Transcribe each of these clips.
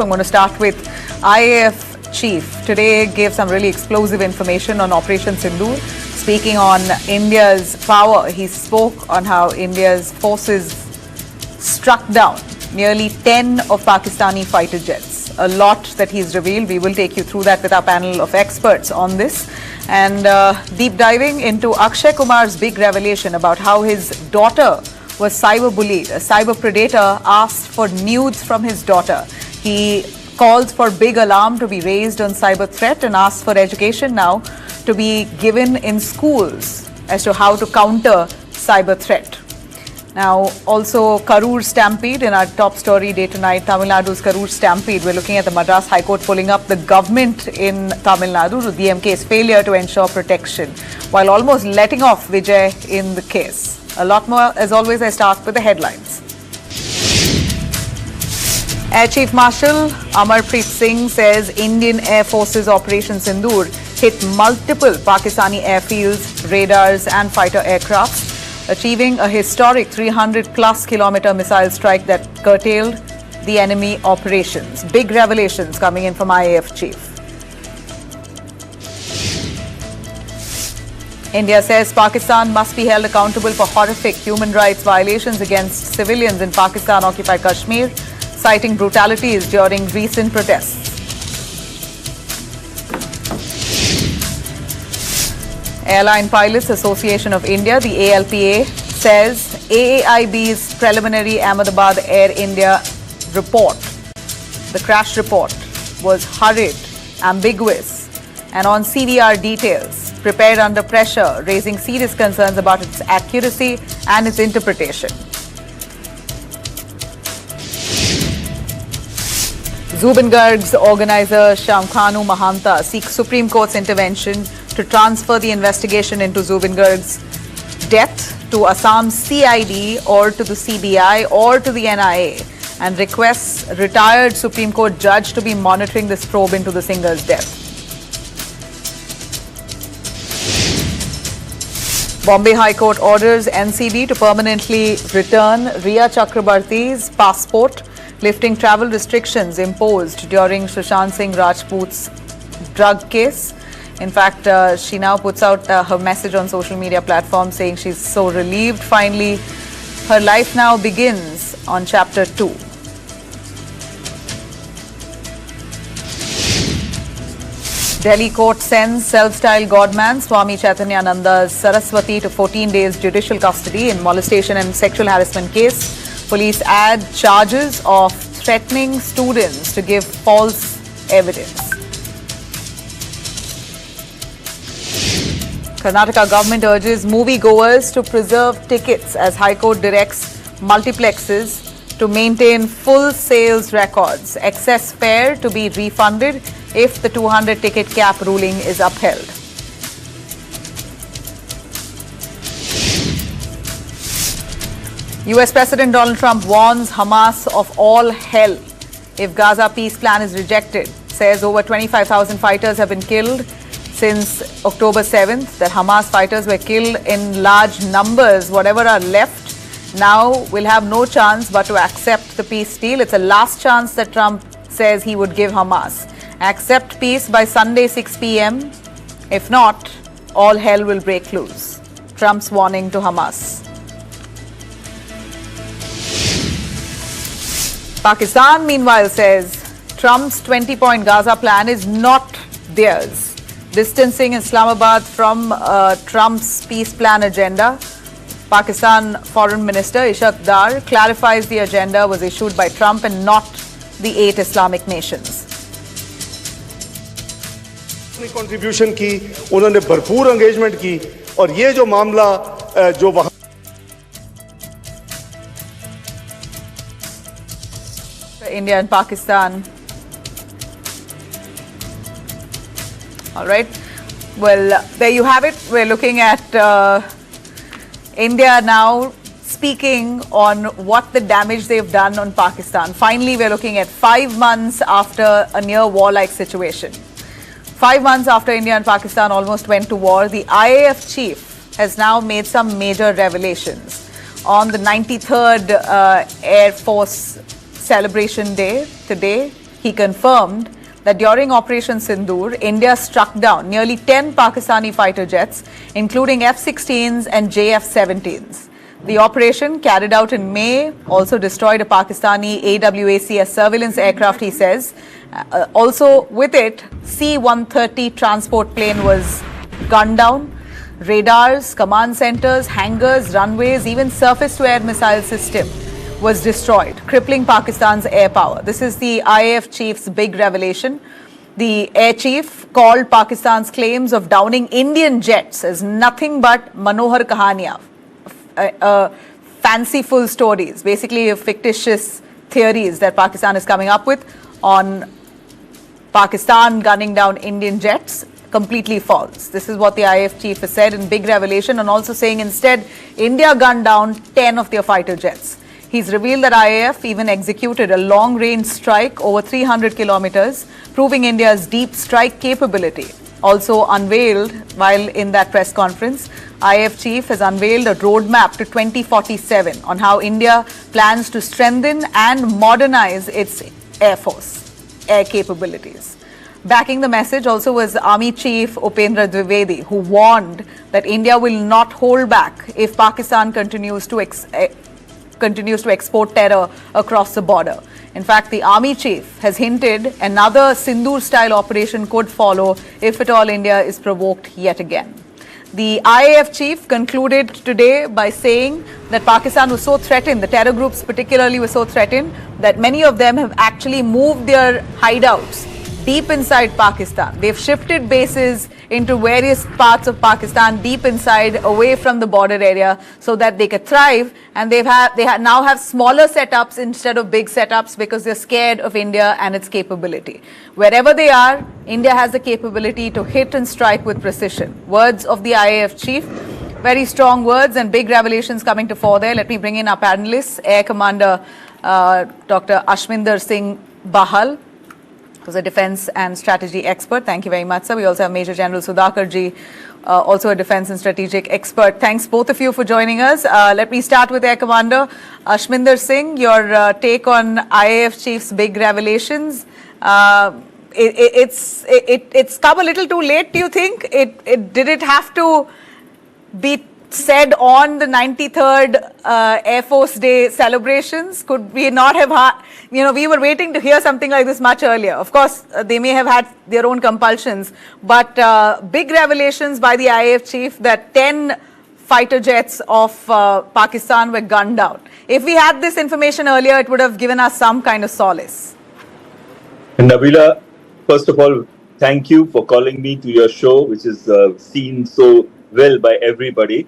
I'm going to start with IAF Chief. Today gave some really explosive information on Operation Sindoor. Speaking on India's power, he spoke on how India's forces struck down nearly 10 of Pakistani fighter jets. A lot that he's revealed. We will take you through that with our panel of experts on this. And deep diving into Akshay Kumar's big revelation about how his daughter was cyber-bullied. A cyber predator asked for nudes from his daughter. He calls for big alarm to be raised on cyber threat and asks for education now to be given in schools as to how to counter cyber threat. Now, also Karur Stampede in our top story day tonight, Tamil Nadu's Karur Stampede. We're looking at the Madras High Court pulling up the government in Tamil Nadu to DMK's failure to ensure protection while almost letting off Vijay in the case. A lot more, as always, I start with the headlines. Air Chief Marshal Amar Singh says Indian Air Force's Operation Sindoor hit multiple Pakistani airfields, radars and fighter aircraft, achieving a historic 300-plus kilometer missile strike that curtailed the enemy operations. Big revelations coming in from IAF Chief. India says Pakistan must be held accountable for horrific human rights violations against civilians in Pakistan-occupied Kashmir, citing brutalities during recent protests. Airline Pilots Association of India, the ALPA, says AAIB's preliminary Ahmedabad Air India report, the crash report, was hurried, ambiguous, and on CDR details, prepared under pressure, raising serious concerns about its accuracy and its interpretation. Zubingarh's organizer Shamkhanu Mahanta seeks Supreme Court's intervention to transfer the investigation into Zubingarh's death to Assam's CID or to the CBI or to the NIA and requests retired Supreme Court judge to be monitoring this probe into the singer's death. Bombay High Court orders NCB to permanently return Riya Chakrabarti's passport, lifting travel restrictions imposed during Sushant Singh Rajput's drug case. In fact, she now puts out her message on social media platforms saying she's so relieved. Finally, her life now begins on chapter 2. Delhi court sends self-styled godman Swami Chaitanyananda's Saraswati to 14 days judicial custody in molestation and sexual harassment case. Police add charges of threatening students to give false evidence. Karnataka government urges moviegoers to preserve tickets as High Court directs multiplexes to maintain full sales records. Excess fare to be refunded if the 200 ticket cap ruling is upheld. US President Donald Trump warns Hamas of all hell if Gaza peace plan is rejected. Says over 25,000 fighters have been killed since October 7th, that Hamas fighters were killed in large numbers. Whatever are left now will have no chance but to accept the peace deal. It's a last chance that Trump says he would give Hamas. Accept peace by Sunday 6 p.m. If not, all hell will break loose. Trump's warning to Hamas. Pakistan, meanwhile, says Trump's 20-point Gaza plan is not theirs, distancing Islamabad from Trump's peace plan agenda. Pakistan Foreign Minister Ishaq Dar clarifies the agenda was issued by Trump and not the 8 Islamic nations. Contribution की उन्होंने भरपूर engagement की और ये जो मामला जो वहां India and Pakistan. All right. Well, there you have it. We're looking at India now speaking on what the damage they've done on Pakistan. Finally, we're looking at 5 months after a near warlike situation. 5 months after India and Pakistan almost went to war, the IAF chief has now made some major revelations. On the 93rd Air Force celebration day today, he confirmed that during Operation Sindoor, India struck down nearly 10 Pakistani fighter jets, including F-16s and JF-17s. The operation, carried out in May, also destroyed a Pakistani AWACS surveillance aircraft, he says. Also with it, C-130 transport plane was gunned down. Radars, command centers, hangars, runways, even surface-to-air missile system was destroyed, crippling Pakistan's air power. This is the IAF chief's big revelation. The air chief called Pakistan's claims of downing Indian jets as nothing but manohar kahaniya, fanciful stories, basically fictitious theories that Pakistan is coming up with on Pakistan gunning down Indian jets. Completely false. This is what the IAF chief has said in big revelation, and also saying instead India gunned down 10 of their fighter jets. He's revealed that IAF even executed a long-range strike over 300 kilometers, proving India's deep strike capability. Also unveiled while in that press conference, IAF chief has unveiled a roadmap to 2047 on how India plans to strengthen and modernize its air force, air capabilities. Backing the message also was Army Chief Upendra Dwivedi, who warned that India will not hold back if Pakistan continues to export terror across the border. In fact, the Army Chief has hinted another Sindoor-style operation could follow if at all India is provoked yet again. The IAF chief concluded today by saying that Pakistan was so threatened, the terror groups particularly were so threatened, that many of them have actually moved their hideouts deep inside Pakistan. They've shifted bases into various parts of Pakistan, deep inside, away from the border area, so that they could thrive. And they now have smaller setups instead of big setups because they're scared of India and its capability. Wherever they are, India has the capability to hit and strike with precision. Words of the IAF chief. Very strong words and big revelations coming to fore there. Let me bring in our panelists. Air Commander Dr. Ashminder Singh Bahal, who's a defense and strategy expert. Thank you very much, sir. We also have Major General Sudhakarji, also a defense and strategic expert. Thanks both of you for joining us. Let me start with Air Commander Ashminder Singh. Your take on IAF chief's big revelations. It's come a little too late, do you think? Did it have to be said on the 93rd Air Force Day celebrations? Could we not have had, we were waiting to hear something like this much earlier. Of course, they may have had their own compulsions, but big revelations by the IAF chief that 10 fighter jets of Pakistan were gunned down. If we had this information earlier, it would have given us some kind of solace. Nabila, first of all, thank you for calling me to your show, which is seen so well by everybody.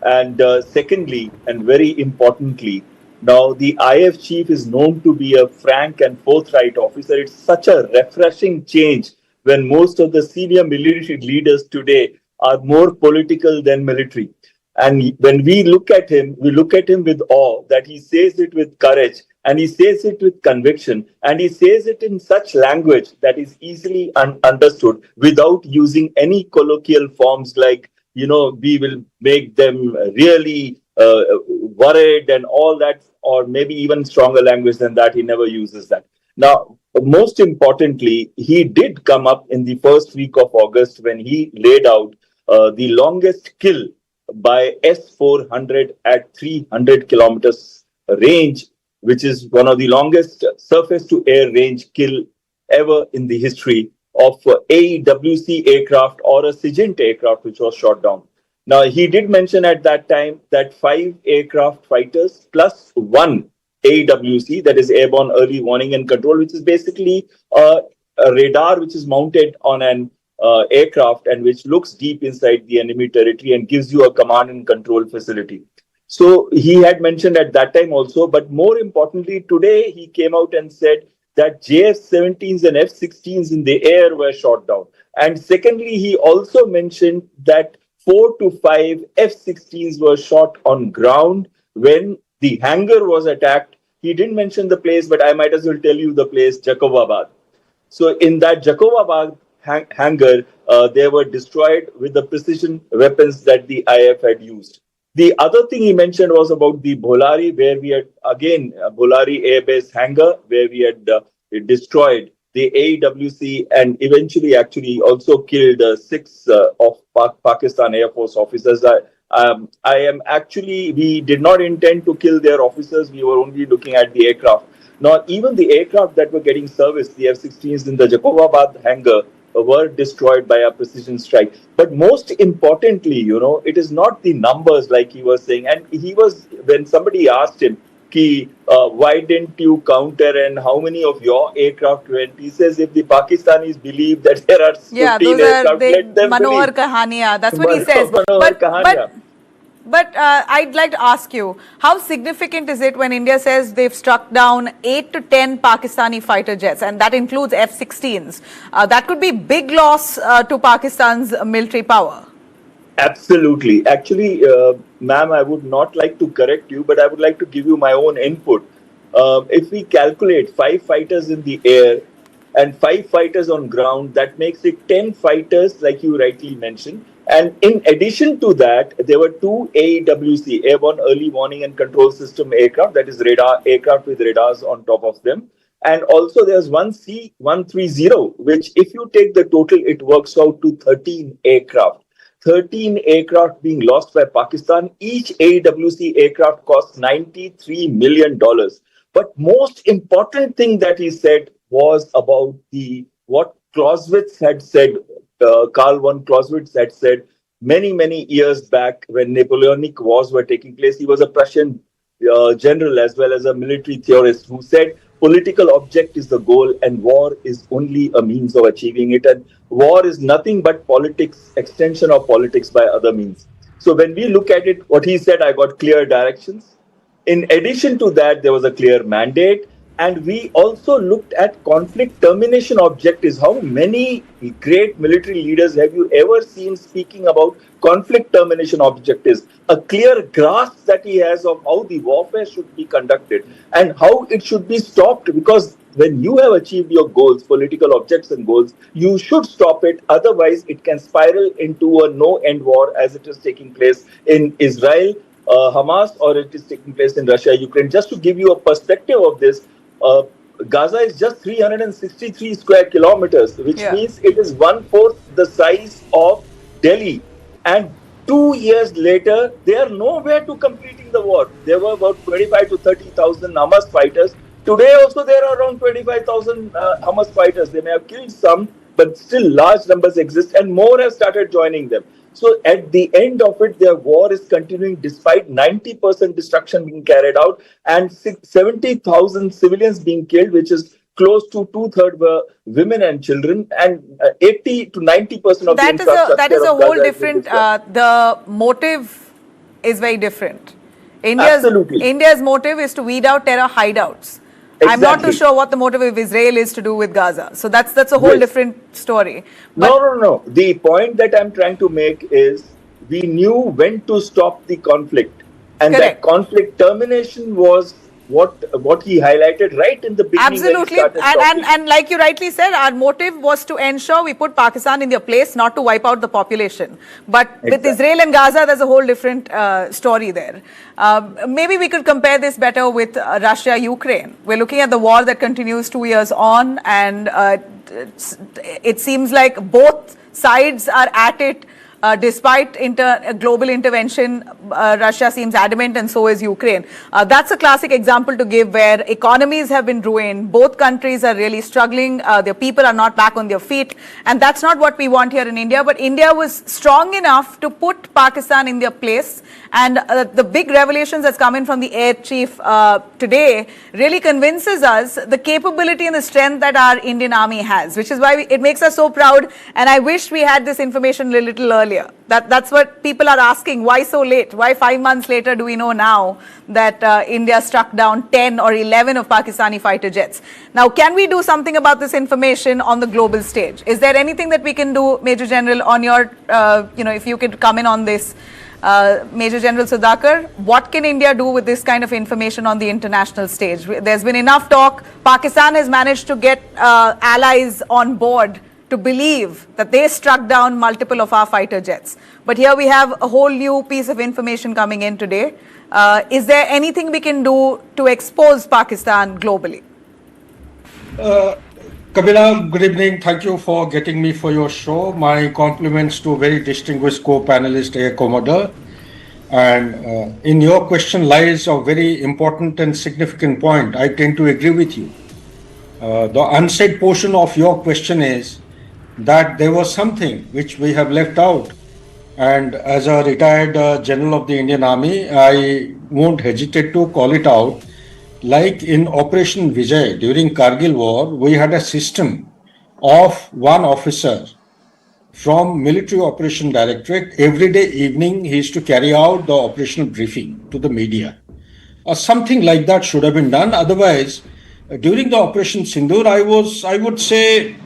And secondly, and very importantly, now the IAF chief is known to be a frank and forthright officer. It's such a refreshing change when most of the senior military leaders today are more political than military. And when we look at him with awe, that he says it with courage, and he says it with conviction, and he says it in such language that is easily understood without using any colloquial forms like, we will make them really worried and all that, or maybe even stronger language than that. He never uses that. Now, most importantly, he did come up in the first week of August when he laid out the longest kill by S-400 at 300 kilometers range, which is one of the longest surface-to-air range kill ever in the history of AWACS aircraft or a SIGINT aircraft which was shot down. Now, he did mention at that time that 5 aircraft fighters plus 1 AWACS, that is Airborne Early Warning and Control, which is basically a radar which is mounted on an aircraft and which looks deep inside the enemy territory and gives you a command and control facility. So he had mentioned at that time also, but more importantly, today he came out and said that JF-17s and F-16s in the air were shot down. And secondly, he also mentioned that 4 to 5 F-16s were shot on ground when the hangar was attacked. He didn't mention the place, but I might as well tell you the place, Jacobabad. So in that Jacobabad hangar, they were destroyed with the precision weapons that the IAF had used. The other thing he mentioned was about the Bholari, where we had, again, Bholari Air Base hangar, where we had destroyed the AWC, and eventually actually also killed six of Pakistan Air Force officers. We did not intend to kill their officers. We were only looking at the aircraft. Not even the aircraft that were getting serviced, the F-16s in the Jacobabad hangar, were destroyed by a precision strike. But most importantly, it is not the numbers like he was saying. And when somebody asked him, why didn't you counter and how many of your aircraft went? He says, if the Pakistanis believe that there are 15 aircraft, let them Manohar believe. Kahaniya. That's what he says. But I'd like to ask you, how significant is it when India says they've struck down 8 to 10 Pakistani fighter jets, and that includes F-16s? That could be big loss to Pakistan's military power. Absolutely. Actually, ma'am, I would not like to correct you, but I would like to give you my own input. If we calculate 5 fighters in the air and 5 fighters on ground, that makes it 10 fighters, like you rightly mentioned. And in addition to that, there were 2 AEWC, Airborne Early Warning and Control System aircraft, that is aircraft with radars on top of them. And also there's one C-130, which if you take the total, it works out to 13 aircraft. 13 aircraft being lost by Pakistan. Each AWC aircraft costs $93 million. But most important thing that he said was about what Clausewitz had said, Karl von Clausewitz had said many years back when Napoleonic wars were taking place. He was a Prussian general as well as a military theorist who said political object is the goal and war is only a means of achieving it. And war is nothing but politics, extension of politics by other means. So when we look at it, what he said, I got clear directions. In addition to that, there was a clear mandate. And we also looked at conflict termination objectives. How many great military leaders have you ever seen speaking about conflict termination objectives? A clear grasp that he has of how the warfare should be conducted and how it should be stopped. Because when you have achieved your goals, political objects and goals, you should stop it. Otherwise, it can spiral into a no-end war as it is taking place in Israel, Hamas, or it is taking place in Russia, Ukraine. Just to give you a perspective of this, Gaza is just 363 square kilometers, which means it is 1/4 the size of Delhi. And 2 years later, they are nowhere to completing the war. There were about 25 to 30,000 Hamas fighters. Today also there are around 25,000 Hamas fighters. They may have killed some, but still large numbers exist and more have started joining them. So at the end of it, their war is continuing despite 90% destruction being carried out and 70,000 civilians being killed, which is close to 2/3 were women and children, and 80 to 90% of the infrastructure. That is a whole different. The motive is very different. India's motive is to weed out terror hideouts. Exactly. I'm not too sure what the motive of Israel is to do with Gaza. So that's a whole different story. But no. The point that I'm trying to make is we knew when to stop the conflict. And that conflict termination was what he highlighted right in the beginning. Absolutely. And like you rightly said, our motive was to ensure we put Pakistan in their place, not to wipe out the population. But with Israel and Gaza, there's a whole different story there. Maybe we could compare this better with Russia-Ukraine. We're looking at the war that continues 2 years on, and it seems like both sides are at it. Despite global intervention, Russia seems adamant, and so is Ukraine. That's a classic example to give where economies have been ruined. Both countries are really struggling. Their people are not back on their feet. And that's not what we want here in India. But India was strong enough to put Pakistan in their place. And the big revelations that's come in from the Air Chief today really convinces us the capability and the strength that our Indian Army has, which is why it makes us so proud. And I wish we had this information a little earlier. That's what people are asking. Why so late? Why 5 months later do we know now that India struck down 10 or 11 of Pakistani fighter jets? Now, can we do something about this information on the global stage? Is there anything that we can do, Major General, on your, if you could come in on this? Major General Sudhakar, what can India do with this kind of information on the international stage? There's been enough talk. Pakistan has managed to get allies on board to believe that they struck down multiple of our fighter jets. But here we have a whole new piece of information coming in today. Is there anything we can do to expose Pakistan globally? Kabila, good evening. Thank you for getting me for your show. My compliments to a very distinguished co-panelist, Air Commodore. And in your question lies a very important and significant point. I tend to agree with you. The unsaid portion of your question is that there was something which we have left out. And as a retired General of the Indian Army, I won't hesitate to call it out. Like in Operation Vijay during Kargil war, we had a system of one officer from Military Operation Directorate. Every day evening, he used to carry out the operational briefing to the media. Something like that should have been done. Otherwise, during the Operation Sindoor, I would say,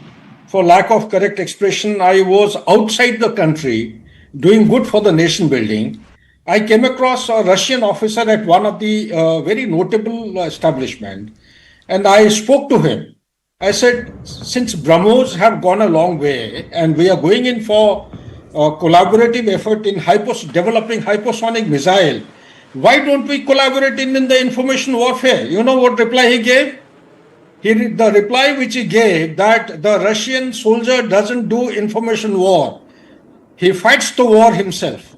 for lack of correct expression, I was outside the country doing good for the nation building. I came across a Russian officer at one of the very notable establishment, and I spoke to him. I said, since BrahMos have gone a long way and we are going in for a collaborative effort in developing hypersonic missile, why don't we collaborate in the information warfare? You know what reply he gave? The reply which he gave, that the Russian soldier doesn't do information war. He fights the war himself.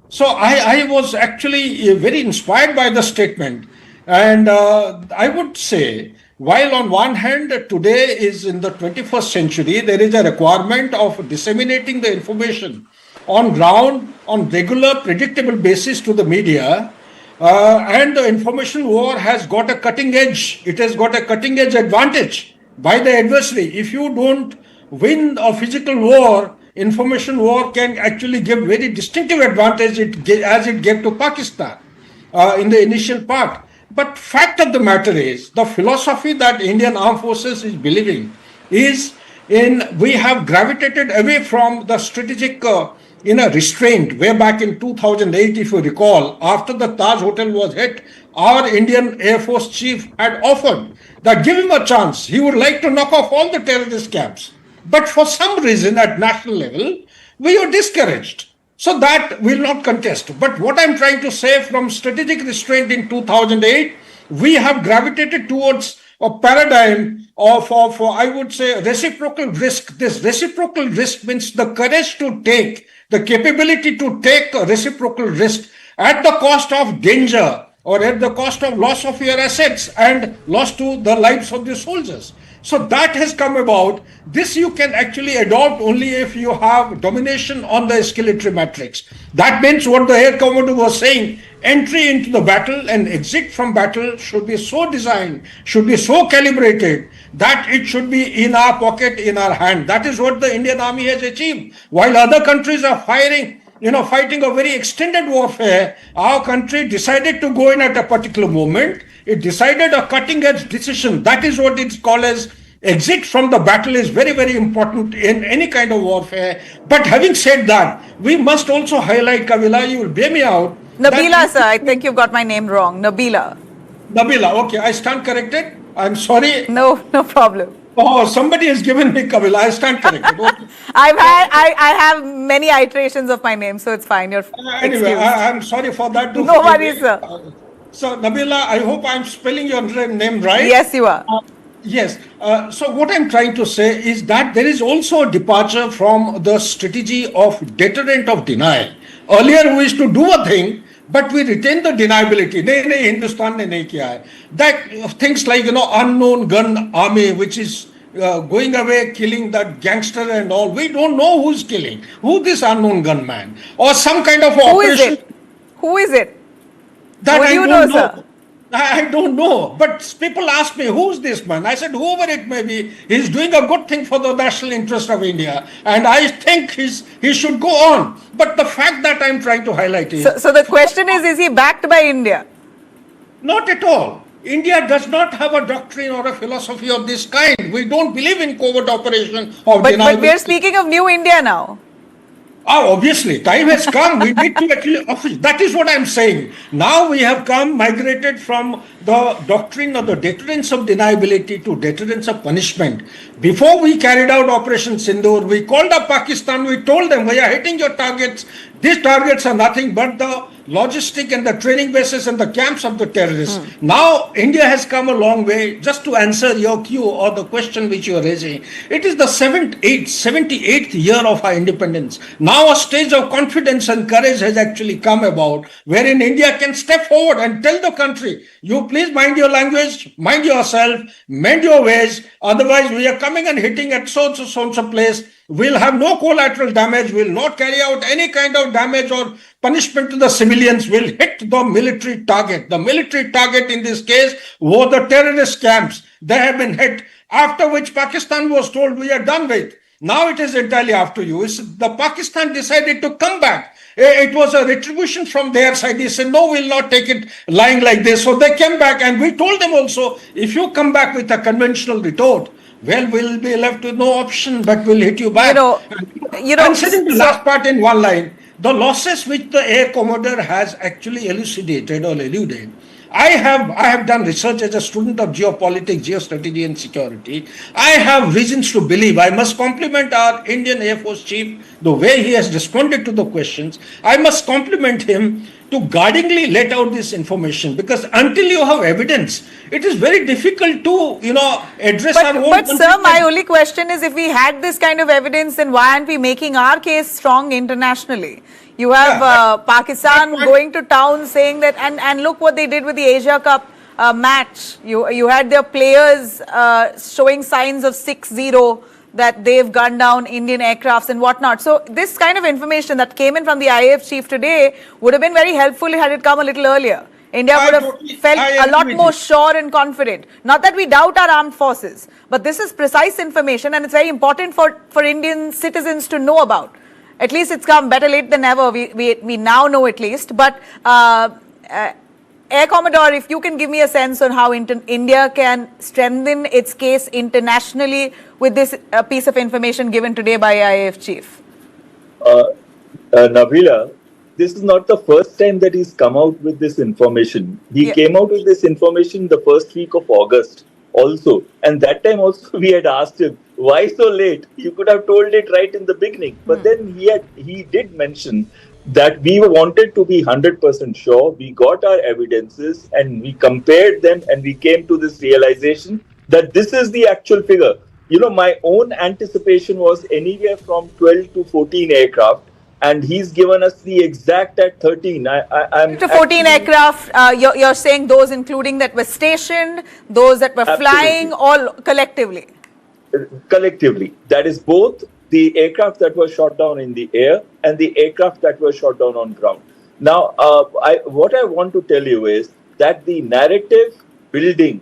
So I was actually very inspired by the statement. And I would say, while on one hand, today is in the 21st century, there is a requirement of disseminating the information on ground, on regular, predictable basis to the media. And the information war has got a cutting edge. It has got a cutting edge advantage by the adversary. If you don't win a physical war, information war can actually give very distinctive advantage as it gave to Pakistan in the initial part. But fact of the matter is, the philosophy that Indian Armed Forces is believing is we have gravitated away from the strategic restraint. Way back in 2008, if you recall, after the Taj Hotel was hit, our Indian Air Force chief had offered that give him a chance. He would like to knock off all the terrorist camps. But for some reason at national level, we are discouraged. So that will not contest. But what I'm trying to say, from strategic restraint in 2008, we have gravitated towards a paradigm of I would say, reciprocal risk. This reciprocal risk means the courage to take, the capability to take a reciprocal risk at the cost of danger or at the cost of loss of your assets and loss to the lives of the soldiers. So that has come about. This you can actually adopt only if you have domination on the escalatory matrix. That means what the Air Commodore was saying, entry into the battle and exit from battle should be so designed, should be so calibrated that it should be in our pocket, in our hand. That is what the Indian Army has achieved. While other countries are fighting a very extended warfare, our country decided to go in at a particular moment. It decided a cutting-edge decision. That is what it's called as exit from the battle is very, very important in any kind of warfare. But having said that, we must also highlight, Kavila, you will bear me out. Nabila, sir, I think you've got my name wrong. Nabila, okay, I stand corrected. I'm sorry. No problem. Oh, somebody has given me Kavila. I stand corrected. Okay. I have many iterations of my name, so it's fine. You're anyway, I'm sorry for that. No worries, sir. So, Nabila, I hope I'm spelling your name right. Yes, you are. Yes. So what I'm trying to say is that there is also a departure from the strategy of deterrent of denial. Earlier, we used to do a thing, but we retain the deniability. Hindustan ne nahi kiya hai. That things like, unknown gun army, which is going away, killing that gangster and all. We don't know who's killing. Who this unknown gunman? Or some kind of operation. Who is it? That what do you know, sir? I don't know. But people ask me, who's this man? I said, whoever it may be, he's doing a good thing for the national interest of India. And I think he should go on. But the fact that I'm trying to highlight is... So the question is he backed by India? Not at all. India does not have a doctrine or a philosophy of this kind. We don't believe in covert operation or But we're speaking of new India now. Obviously, time has come. We need to actually, that is what I'm saying. Now we have migrated from the doctrine of the deterrence of deniability to deterrence of punishment. Before we carried out Operation Sindoor, we called up Pakistan, we told them, we are hitting your targets. These targets are nothing but the logistic and the training bases and the camps of the terrorists. Now, India has come a long way. Just to answer your cue or the question which you are raising, it is the 78th year of our independence. Now, a stage of confidence and courage has actually come about, wherein India can step forward and tell the country, you please mind your language, mind yourself, mend your ways. Otherwise, we are coming and hitting at so place. We'll have no collateral damage. We'll not carry out any kind of damage or punishment to the civilians. We'll hit the military target. The military target in this case were the terrorist camps. They have been hit. After which Pakistan was told, we are done with. Now it is entirely after you. The Pakistan decided to come back. It was a retribution from their side. They said, no, we'll not take it lying like this. So they came back, and we told them also, if you come back with a conventional retort, well, we'll be left with no option, but we'll hit you back. I'm saying the last part in one line. The losses which the Air Commodore has actually elucidated or eluded. I have done research as a student of geopolitics, geostrategy and security. I have reasons to believe. I must compliment our Indian Air Force Chief, the way he has responded to the questions. I must compliment him to guardingly let out this information, because until you have evidence, it is very difficult to, address our own. But sir, my only question is, if we had this kind of evidence, then why aren't we making our case strong internationally? You have Pakistan going to town saying that, and look what they did with the Asia Cup match. You had their players showing signs of 6-0, that they've gunned down Indian aircrafts and whatnot. So this kind of information that came in from the IAF chief today would have been very helpful had it come a little earlier. India would have felt a lot more sure and confident. Not that we doubt our armed forces, but this is precise information, and it's very important for Indian citizens to know about. At least it's come better late than never. We now know at least. But Air Commodore, if you can give me a sense on how India can strengthen its case internationally with this piece of information given today by IAF chief. Nabila, this is not the first time that he's come out with this information. He came out with this information the first week of August also. And that time also we had asked him, why so late? You could have told it right in the beginning. But then he did mention that we wanted to be 100% sure. We got our evidences and we compared them, and we came to this realization that this is the actual figure. My own anticipation was anywhere from 12 to 14 aircraft, and he's given us the exact at 13. I'm to 14 aircraft, you're saying those including that were stationed, those that were flying, all collectively? Collectively. That is both the aircraft that were shot down in the air and the aircraft that were shot down on ground. Now, what I want to tell you is that the narrative building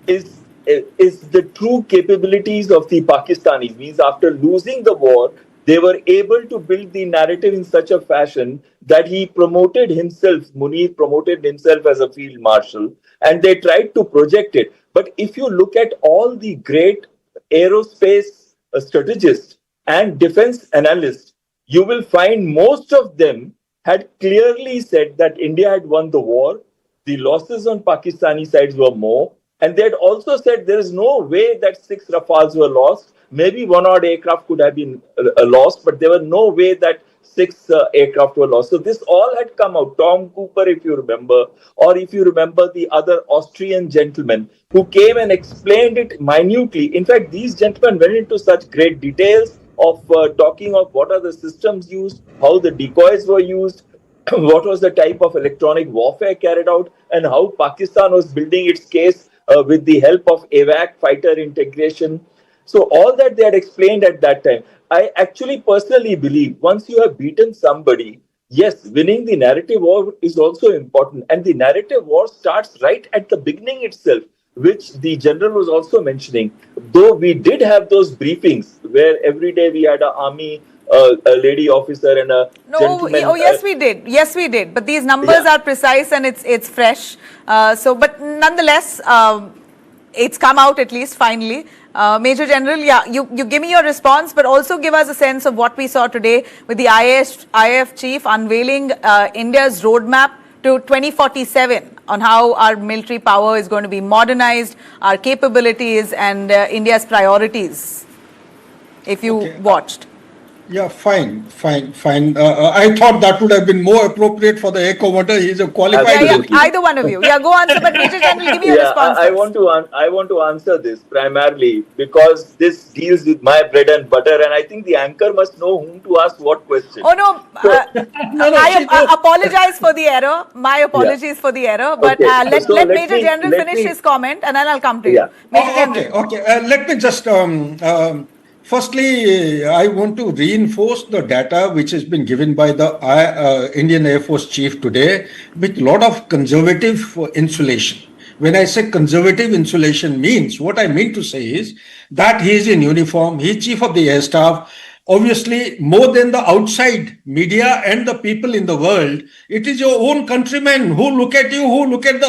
is the true capabilities of the Pakistanis. Means after losing the war, they were able to build the narrative in such a fashion that he promoted himself, Munir promoted himself as a field marshal, and they tried to project it. But if you look at all the great aerospace strategists and defense analysts, you will find most of them had clearly said that India had won the war. The losses on Pakistani sides were more. And they had also said there is no way that 6 Rafales were lost. Maybe 1 odd aircraft could have been lost, but there was no way that 6 aircraft were lost. So this all had come out. Tom Cooper, if you remember, or if you remember the other Austrian gentleman who came and explained it minutely. In fact, these gentlemen went into such great details of talking of what are the systems used, how the decoys were used, what was the type of electronic warfare carried out, and how Pakistan was building its case with the help of AWACS fighter integration. So all that they had explained at that time. I actually personally believe once you have beaten somebody, yes, winning the narrative war is also important. And the narrative war starts right at the beginning itself, which the general was also mentioning. Though we did have those briefings where every day we had an army, a lady officer and a gentleman. Oh, yes, we did. Yes, we did. But these numbers are precise and it's fresh. But nonetheless, it's come out at least finally. Major General, you give me your response, but also give us a sense of what we saw today with the IAF chief unveiling India's roadmap to 2047 on how our military power is going to be modernized, our capabilities and India's priorities, if you watched. Yeah, fine. I thought that would have been more appropriate for the Air Commodore. He's a qualified. Yeah, Absolutely. either one of you. Yeah, go answer. But Major General, give me a Yeah, response I first. want to answer this primarily because this deals with my bread and butter, and I think the anchor must know whom to ask what question. Oh no, So, I apologize for the error. My apologies for the error. But Okay, so let let Major me- General let finish me- his comment, and then I'll come to yeah. you. Major General. Okay. Let me just firstly, I want to reinforce the data which has been given by the Indian Air Force Chief today with a lot of conservative insulation. When I say conservative insulation means, what I mean to say is that he is in uniform, he is Chief of the Air Staff. Obviously, more than the outside media and the people in the world, it is your own countrymen who look at you,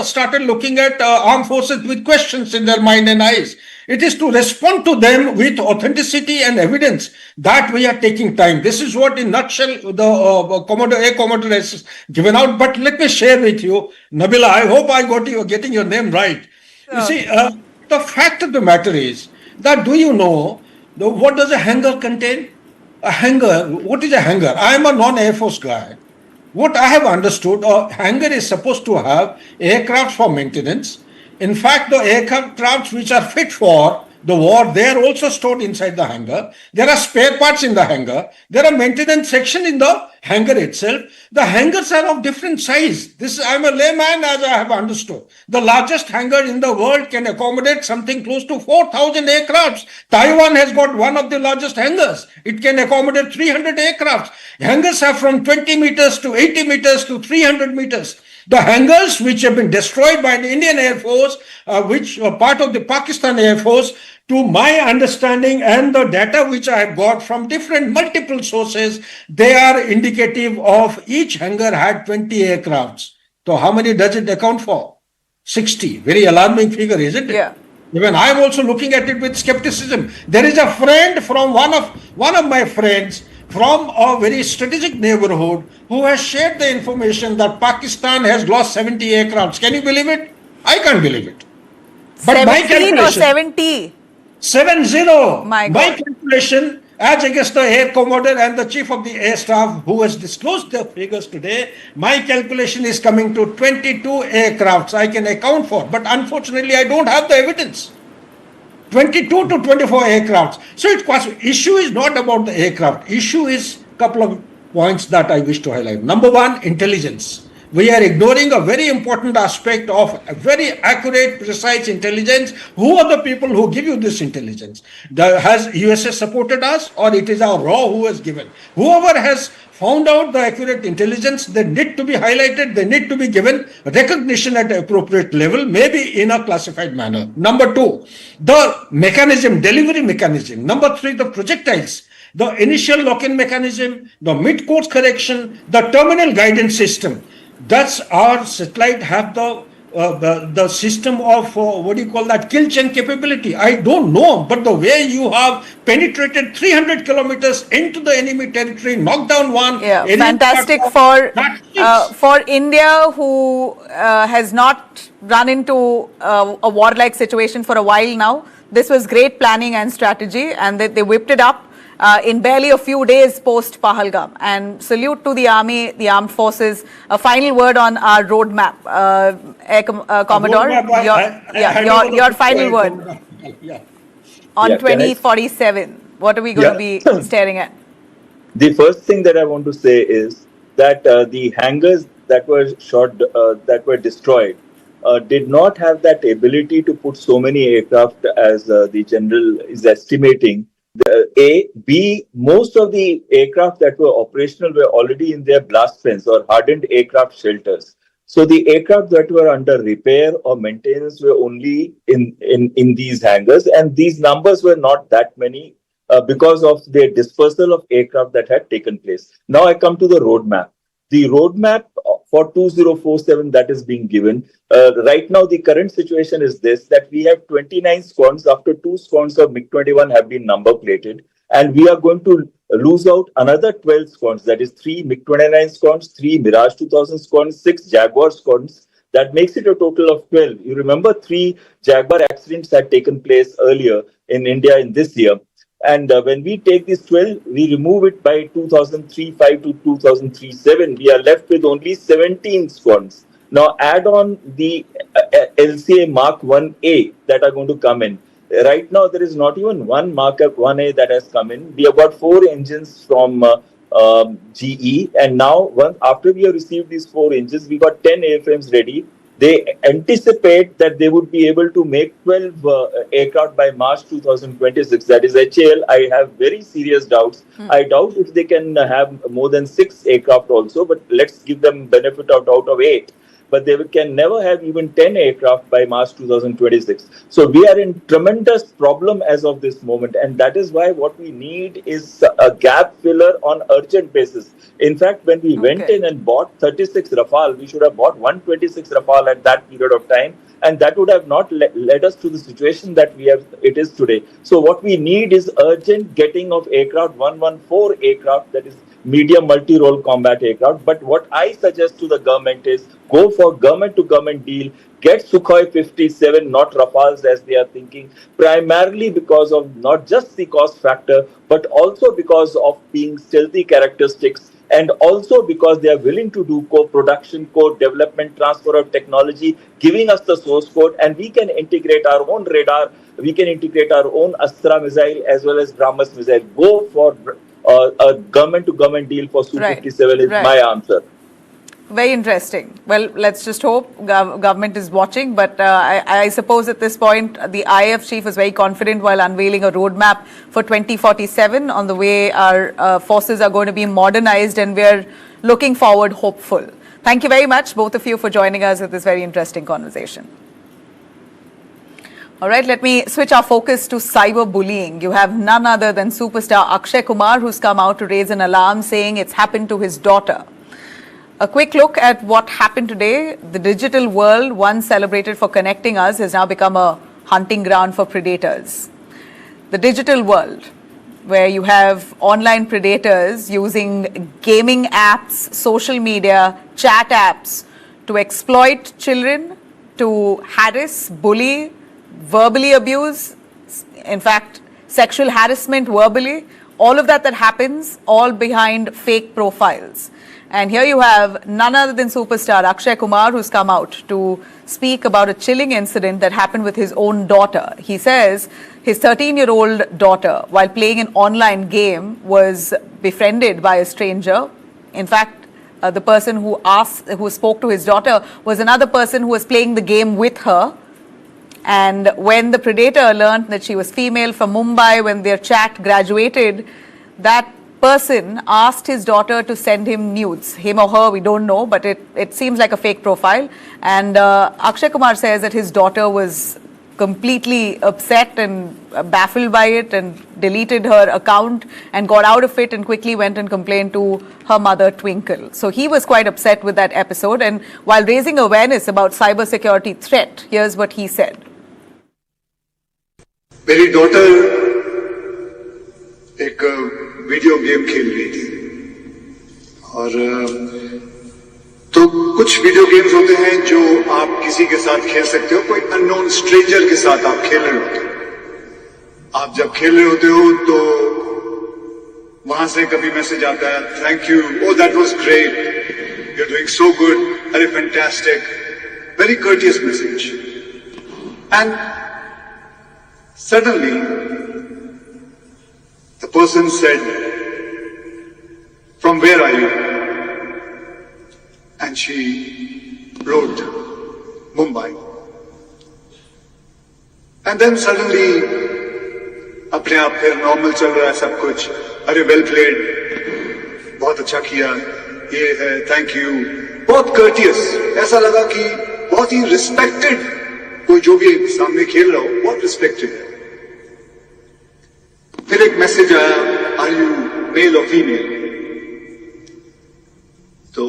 started looking at armed forces with questions in their mind and eyes. It is to respond to them with authenticity and evidence that we are taking time. This is what, in nutshell, the Air Commodore has given out. But let me share with you, Nabila. I hope I got you getting your name right. You see, the fact of the matter is that, do you know what does a hangar contain? A hangar. What is a hangar? I am a non-Air Force guy. What I have understood, a hangar is supposed to have aircraft for maintenance. In fact, the aircrafts which are fit for the war, they are also stored inside the hangar. There are spare parts in the hangar. There are maintenance section in the hangar itself. The hangars are of different size. I'm a layman, as I have understood. The largest hangar in the world can accommodate something close to 4,000 aircrafts. Taiwan has got one of the largest hangars. It can accommodate 300 aircrafts. Hangars are from 20 meters to 80 meters to 300 meters. The hangars which have been destroyed by the Indian Air Force, which are part of the Pakistan Air Force, to my understanding and the data which I have got from different multiple sources, they are indicative of each hangar had 20 aircrafts. So how many does it account for? 60. Very alarming figure, isn't it? Yeah. Even I am also looking at it with skepticism. There is a friend from one of my friends from a very strategic neighborhood who has shared the information that Pakistan has lost 70 aircrafts. Can you believe it? I can't believe it. But my 17 or calculation, 70? 70. My My God. calculation, as against the Air Commodore and the Chief of the Air Staff who has disclosed their figures today, my calculation is coming to 22 aircrafts I can account for. But unfortunately, I don't have the evidence. 22 to 24 aircrafts. So issue is not about the aircraft. Issue is a couple of points that I wish to highlight. Number one, intelligence. We are ignoring a very important aspect of a very accurate, precise intelligence. Who are the people who give you this intelligence? Has USA supported us, or it is our RAW who has given? Whoever has found out the accurate intelligence, they need to be highlighted, they need to be given recognition at an appropriate level, maybe in a classified manner. Number two, the mechanism, delivery mechanism. Number three, the projectiles. The initial lock-in mechanism, the mid-course correction, the terminal guidance system. Does our satellite have the system of what do you call that, kill chain capability? I don't know, but the way you have penetrated 300 kilometers into the enemy territory, knocked down one. Yeah, fantastic for India, who has not run into a warlike situation for a while now. This was great planning and strategy, and they whipped it up in barely a few days post Pahalgam. And salute to the army, the armed forces. A final word on our roadmap, Air Commodore. Your final word on 2047. What are we going to be staring at? The first thing that I want to say is that the hangars that were destroyed did not have that ability to put so many aircraft as the general is estimating. Most of the aircraft that were operational were already in their blast fence or hardened aircraft shelters. So the aircraft that were under repair or maintenance were only in these hangars, and these numbers were not that many because of the dispersal of aircraft that had taken place. Now I come to the roadmap. The roadmap for 2047 that is being given. Right now, the current situation is this, that we have 29 squadrons after 2 squadrons of MiG-21 have been number plated. And we are going to lose out another 12 squadrons, that is 3 MiG-29 squadrons, 3 Mirage 2000 squadrons, 6 Jaguar squadrons. That makes it a total of 12. You remember 3 Jaguar accidents had taken place earlier in India in this year. And when we take this 12, we remove it by 2003-5 to 2003-7, we are left with only 17 squadrons. Now add on the LCA Mark 1A that are going to come in. Right now, there is not even one Mark 1A that has come in. We have got 4 engines from GE, and now after we have received these 4 engines, we got 10 airframes ready. They anticipate that they would be able to make 12 aircraft by March 2026. That is HAL. I have very serious doubts. I doubt if they can have more than 6 aircraft also, but let's give them benefit of doubt of 8. But they can never have even 10 aircraft by March 2026. So we are in tremendous problem as of this moment. And that is why what we need is a gap filler on urgent basis. In fact, when we went in and bought 36 Rafale, we should have bought 126 Rafale at that period of time. And that would have not led us to the situation that it is today. So what we need is urgent getting of aircraft, 114 aircraft, that is medium multi-role combat aircraft. But what I suggest to the government is go for government-to-government deal, get Sukhoi 57, not Rafales as they are thinking, primarily because of not just the cost factor, but also because of being stealthy characteristics, and also because they are willing to do co-production, co-development, transfer of technology, giving us the source code, and we can integrate our own radar, we can integrate our own Astra missile as well as BrahMos missile. Go for a government-to-government deal for Su-57 is my answer. Very interesting. Well, let's just hope government is watching. But I suppose at this point, the IAF chief is very confident while unveiling a roadmap for 2047 on the way our forces are going to be modernized, and we're looking forward hopeful. Thank you very much, both of you, for joining us at this very interesting conversation. All right, let me switch our focus to cyberbullying. You have none other than superstar Akshay Kumar, who's come out to raise an alarm saying it's happened to his daughter. A quick look at what happened today. The digital world, once celebrated for connecting us, has now become a hunting ground for predators. The digital world, where you have online predators using gaming apps, social media, chat apps to exploit children, to harass, bully, verbally abuse, in fact, sexual harassment verbally, all of that happens, all behind fake profiles. And here you have none other than superstar Akshay Kumar, who's come out to speak about a chilling incident that happened with his own daughter. He says his 13-year-old daughter, while playing an online game, was befriended by a stranger. In fact, the person who spoke to his daughter was another person who was playing the game with her. And when the predator learned that she was female from Mumbai, when their chat graduated, that person asked his daughter to send him nudes. Him or her, we don't know, but it seems like a fake profile. And Akshay Kumar says that his daughter was completely upset and baffled by it and deleted her account and got out of it and quickly went and complained to her mother, Twinkle. So he was quite upset with that episode. And while raising awareness about cybersecurity threat, here's what he said. मेरी daughter एक video game खेल रही थी, और तो कुछ video games होते हैं जो आप किसी के साथ खेल सकते हो, कोई अननोन स्ट्रेंजर के साथ आप खेल रहे होते हो। आप जब खेल रहे होते हो तो वहां से कभी मैसेज आता है, thank you, oh that was great, you are doing so good, very fantastic, very courteous message. And suddenly, the person said, "From where are you?" And she wrote, "Mumbai." And then suddenly, अपने आप फिर normal चल रहा है सब कुछ, अरे well played, बहुत अच्छा किया, ये है, थैंक यू, बहुत कर्टियस, ऐसा लगा कि बहुत ही रिस्पेक्टेड, कोई जो भी सामने खेल रहा हो बहुत रिस्पेक्टेड है। फिर एक मैसेज आया, आर यू मेल और फीमेल? तो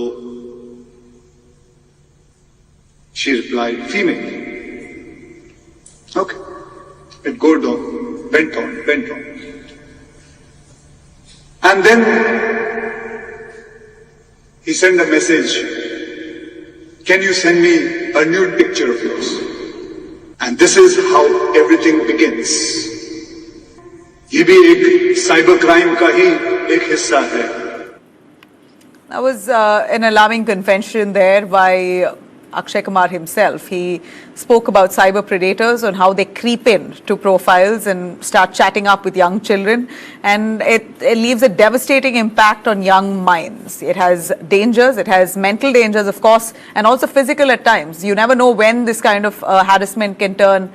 she replied, female. Okay, it गोड on, went on. And then he sent a message, can you send me a nude picture of yours? And this is how everything begins. ये भी एक cyber crime का ही एक हिस्सा है. That was an alarming confession there by Akshay Kumar himself. He spoke about cyber predators and how they creep in to profiles and start chatting up with young children. And it leaves a devastating impact on young minds. It has dangers, it has mental dangers, of course, and also physical at times. You never know when this kind of harassment can turn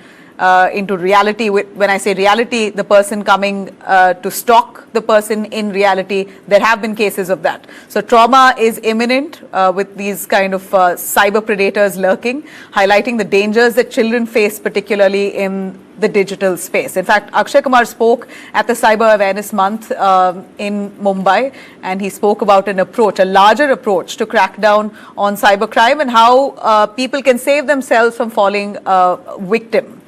into reality. When I say reality, the person coming to stalk the person in reality, there have been cases of that. So trauma is imminent with these kind of cyber predators lurking, highlighting the dangers that children face, particularly in the digital space. In fact, Akshay Kumar spoke at the Cyber Awareness Month in Mumbai, and he spoke about an approach, a larger approach to crack down on cybercrime and how people can save themselves from falling victim.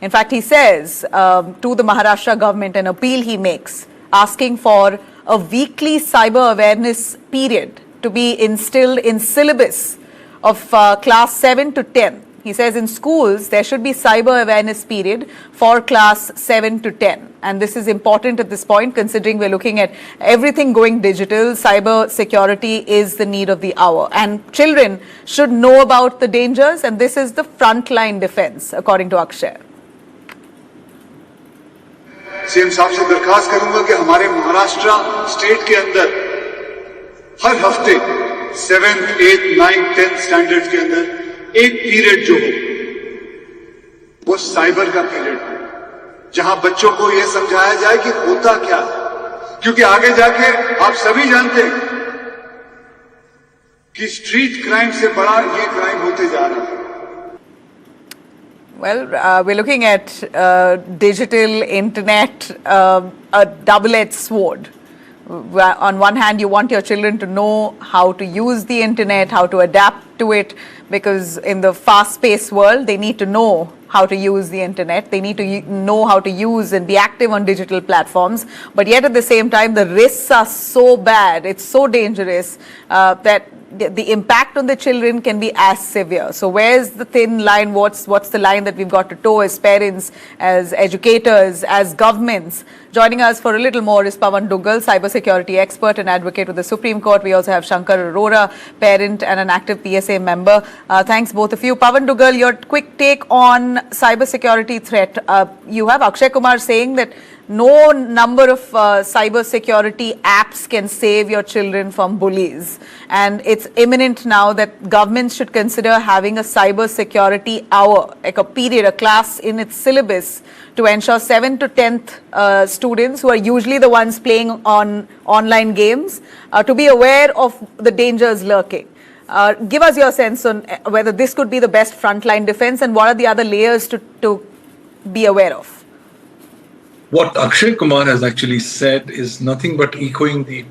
In fact, he says to the Maharashtra government, an appeal he makes, asking for a weekly cyber awareness period to be instilled in syllabus of class 7 to 10. He says in schools, there should be cyber awareness period for class 7 to 10. And this is important at this point, considering we're looking at everything going digital. Cyber security is the need of the hour. And children should know about the dangers. And this is the frontline defense, according to Akshay. CM साहब से दरखास्त करूंगा कि हमारे Maharashtra state के अंदर हर हफ्ते 7, 8, 9, 10 standards के अंदर एक पीरियड जो हो वो साइबर का पीरियड हो, जहां बच्चों को यह समझाया जाए कि होता क्या है. क्योंकि आगे जाके आप सभी जानते हैं कि स्ट्रीट क्राइम से बड़ा ये क्राइम होते जा रहा है. Well, we're looking at digital, internet, a double-edged sword. On one hand, you want your children to know how to use the internet, how to adapt to it, because in the fast-paced world, they need to know how to use the internet. They need to know how to use and be active on digital platforms. But yet at the same time, the risks are so bad, it's so dangerous that the impact on the children can be as severe. So where's the thin line? What's the line that we've got to toe as parents, as educators, as governments? Joining us for a little more is Pawan Duggal, cybersecurity expert and advocate with the Supreme Court. We also have Shankar Arora, parent and an active PSA member. Thanks both of you. Pawan Duggal, your quick take on cybersecurity threat. You have Akshay Kumar saying that no number of cyber security apps can save your children from bullies. And it's imminent now that governments should consider having a cyber security hour, like a period, a class in its syllabus to ensure 7th to 10th students, who are usually the ones playing on online games, to be aware of the dangers lurking. Give us your sense on whether this could be the best frontline defense and what are the other layers to be aware of. What Akshay Kumar has actually said is nothing but echoing the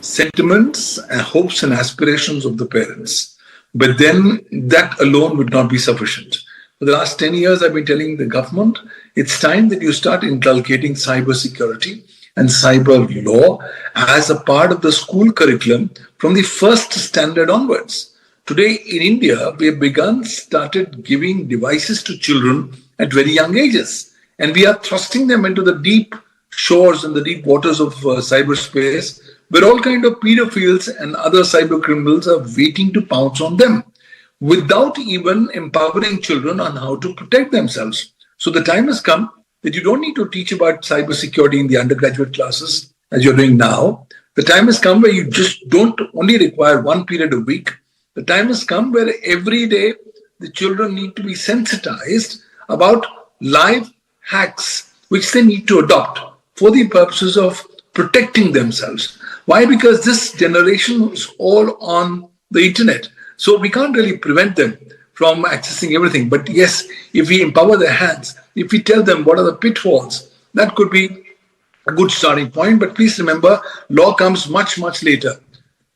sentiments and hopes and aspirations of the parents. But then that alone would not be sufficient. For the last 10 years, I've been telling the government, it's time that you start inculcating cyber security and cyber law as a part of the school curriculum from the first standard onwards. Today in India, we have started giving devices to children at very young ages. And we are thrusting them into the deep shores and the deep waters of cyberspace, where all kind of pedophiles and other cyber criminals are waiting to pounce on them, without even empowering children on how to protect themselves. So the time has come that you don't need to teach about cybersecurity in the undergraduate classes, as you're doing now. The time has come where you just don't only require one period a week. The time has come where every day the children need to be sensitized about live hacks which they need to adopt for the purposes of protecting themselves. Why? Because this generation is all on the internet. So we can't really prevent them from accessing everything. But yes, if we empower their hands, if we tell them what are the pitfalls, that could be a good starting point. But please remember, law comes much, much later.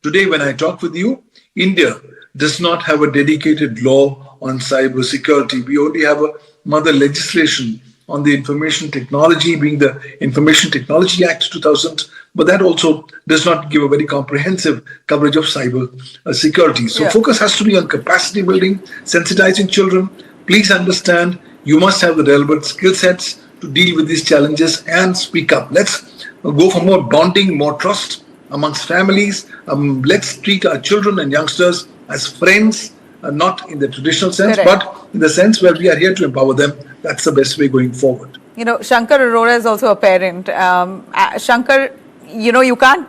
Today, when I talk with you, India does not have a dedicated law on cyber security. We only have a mother legislation on the information technology, being the Information Technology Act 2000, but that also does not give a very comprehensive coverage of cyber security. So focus has to be on capacity building, sensitizing children. Please understand, you must have the relevant skill sets to deal with these challenges and speak up. Let's go for more bonding, more trust amongst families. Let's treat our children and youngsters as friends, not in the traditional sense, Correct. but in the sense where we are here to empower them. That's the best way going forward. You know, Shankar Arora is also a parent. Shankar, you know, you can't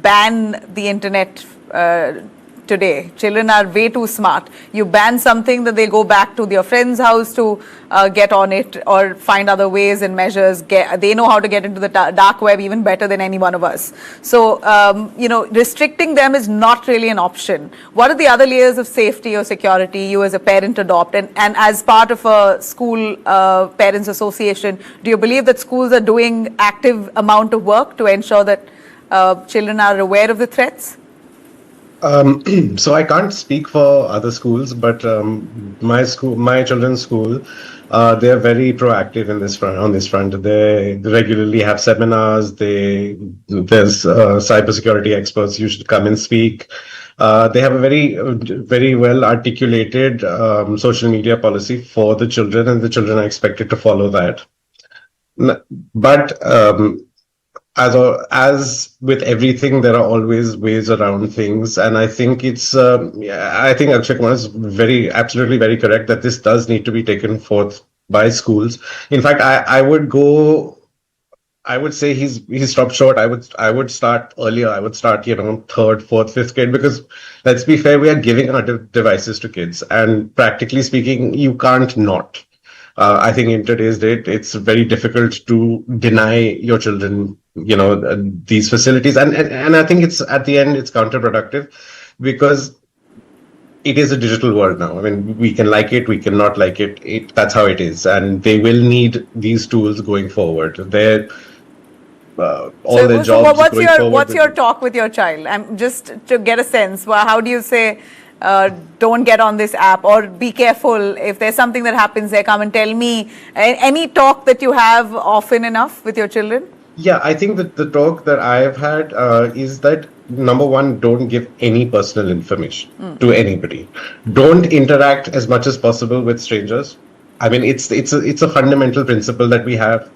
ban the internet today. Children are way too smart. You ban something that they go back to their friend's house to get on it or find other ways and measures. They know how to get into the dark web even better than any one of us. So, you know, restricting them is not really an option. What are the other layers of safety or security you as a parent adopt? And as part of a school parents association, do you believe that schools are doing active amount of work to ensure that children are aware of the threats? So I can't speak for other schools, but my children's school, they are very proactive in this front. On this front, they regularly have seminars. There's cybersecurity experts who should come and speak. They have a very well articulated social media policy for the children, and the children are expected to follow that. But as with everything, there are always ways around things, and I think I think Akshay Kumar is absolutely very correct that this does need to be taken forth by schools. In fact, I would say he's stopped short. I would start earlier. I would start, third, fourth, fifth grade, because let's be fair, we are giving our devices to kids, and practically speaking, you can't not. I think in today's date, it's very difficult to deny your children, these facilities. And I think at the end, it's counterproductive, because it is a digital world now. I mean, we can like it, we cannot like it. That's how it is. And they will need these tools going forward. What's your talk with your child? Just to get a sense, how do you say, don't get on this app, or be careful if there's something that happens there, come and tell me? Any talk that you have often enough with your children? Yeah, I think that the talk that I have had is that, number one, don't give any personal information to anybody. Don't interact as much as possible with strangers. I mean, it's a fundamental principle that we had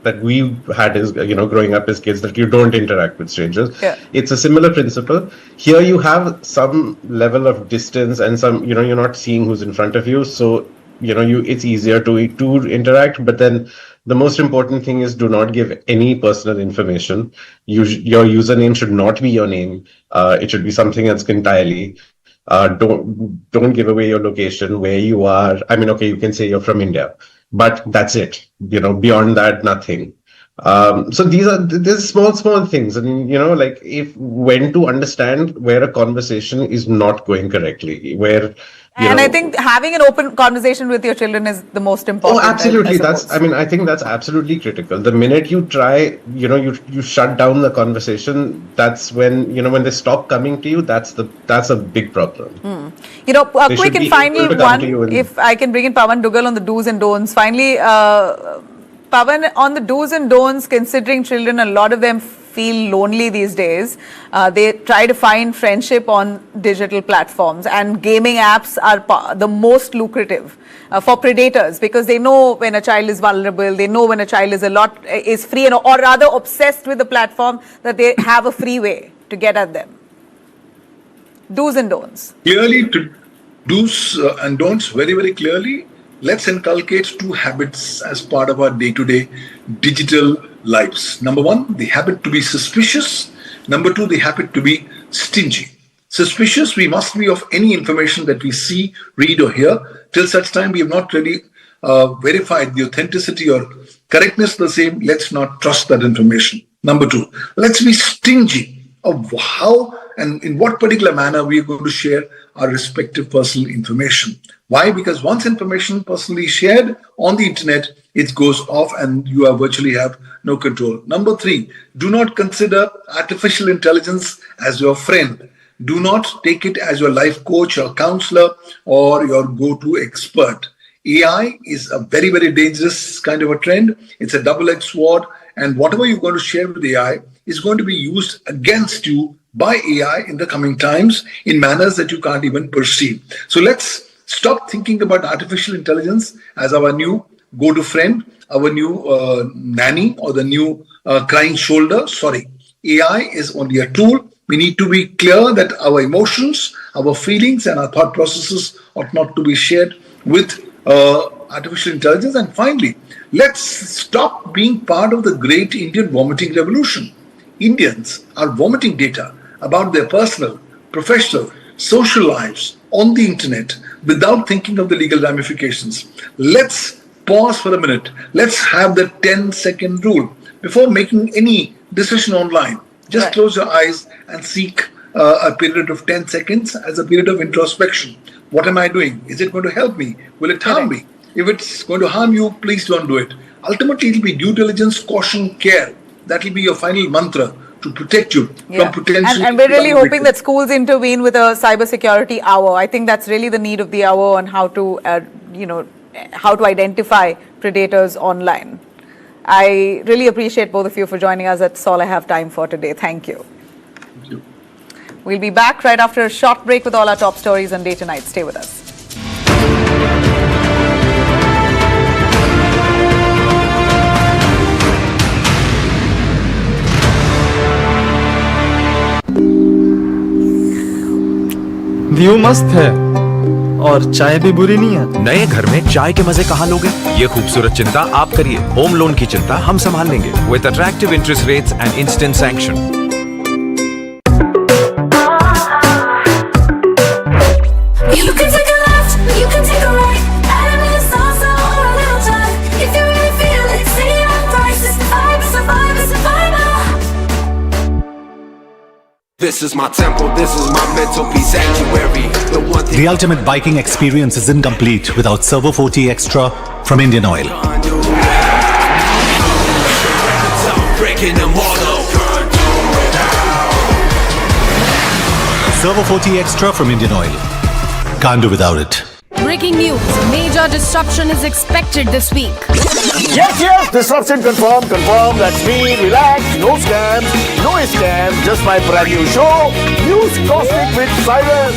as growing up as kids, that you don't interact with strangers. Yeah. It's a similar principle. Here you have some level of distance, and some you're not seeing who's in front of you, so it's easier to interact. But then the most important thing is, do not give any personal information. Your username should not be your name. It should be something else entirely. Don't give away your location, where you are. I mean, okay, you can say you're from India, but that's it. Beyond that, nothing. So there's small things, and when to understand where a conversation is not going correctly, where. I think having an open conversation with your children is the most important. Oh, absolutely. I think that's absolutely critical. The minute you try, you shut down the conversation, that's when, when they stop coming to you, that's a big problem. A quick and final one, if I can bring in Pawan Dugal on the do's and don'ts. Finally, Pawan, on the do's and don'ts, considering children, a lot of them feel lonely these days. They try to find friendship on digital platforms, and gaming apps are the most lucrative for predators, because they know when a child is vulnerable, they know when a child is free, or rather obsessed with the platform, that they have a free way to get at them. Do's and don'ts. Clearly, to do's and don'ts, very, very clearly, let's inculcate two habits as part of our day-to-day digital lives. Number one, the habit to be suspicious. Number two, the habit to be stingy. Suspicious, we must be of any information that we see, read, or hear. Till such time we have not really verified the authenticity or correctness of the same, let's not trust that information. Number two, let's be stingy of how and in what particular manner we are going to share our respective personal information. Why? Because once information personally shared on the internet, it goes off and you virtually have no control. Number three, do not consider artificial intelligence as your friend. Do not take it as your life coach or counselor or your go-to expert. AI is a very, very dangerous kind of a trend. It's a double-edged sword, and whatever you're going to share with AI is going to be used against you by AI in the coming times in manners that you can't even perceive. So let's stop thinking about artificial intelligence as our new go-to friend, our new nanny, or the new crying shoulder. Sorry, AI is only a tool. We need to be clear that our emotions, our feelings, and our thought processes ought not to be shared with artificial intelligence. And finally, let's stop being part of the great Indian vomiting revolution. Indians are vomiting data about their personal, professional, social lives on the internet without thinking of the legal ramifications. Let's pause for a minute. Let's have the 10-second rule before making any decision online. Just Right. close your eyes and seek a period of 10 seconds as a period of introspection. What am I doing? Is it going to help me? Will it harm me? If it's going to harm you, please don't do it. Ultimately, it'll be due diligence, caution, care. That will be your final mantra to protect you from potential. And we're really hoping that schools intervene with a cybersecurity hour. I think that's really the need of the hour on how to, how to identify predators online. I really appreciate both of you for joining us. That's all I have time for today. Thank you. Thank you. We'll be back right after a short break with all our top stories on Day to Night. Stay with us. View मस्त है और चाय भी बुरी नहीं है। नए घर में चाय के मजे कहाँ लोगे? ये खूबसूरत चिंता आप करिए। होम लोन की चिंता हम संभाल लेंगे with attractive interest rates and instant sanction. You can take a left, you can take a right, and it's salsa or a little jive. If you really feel it, say it on price. It's the vibe, it's the vibe, it's the vibe. This is my temple, this is my mental peace sanctuary. The one thing. The ultimate biking experience is incomplete without Servo 40 Extra from Indian Oil. Servo 40 Extra from Indian Oil. Can't do without it. Breaking news. Major disruption is expected this week. Yes, disruption confirmed. That's me. Relax, no scams, just my brand new show, News Caustic with Cyrus.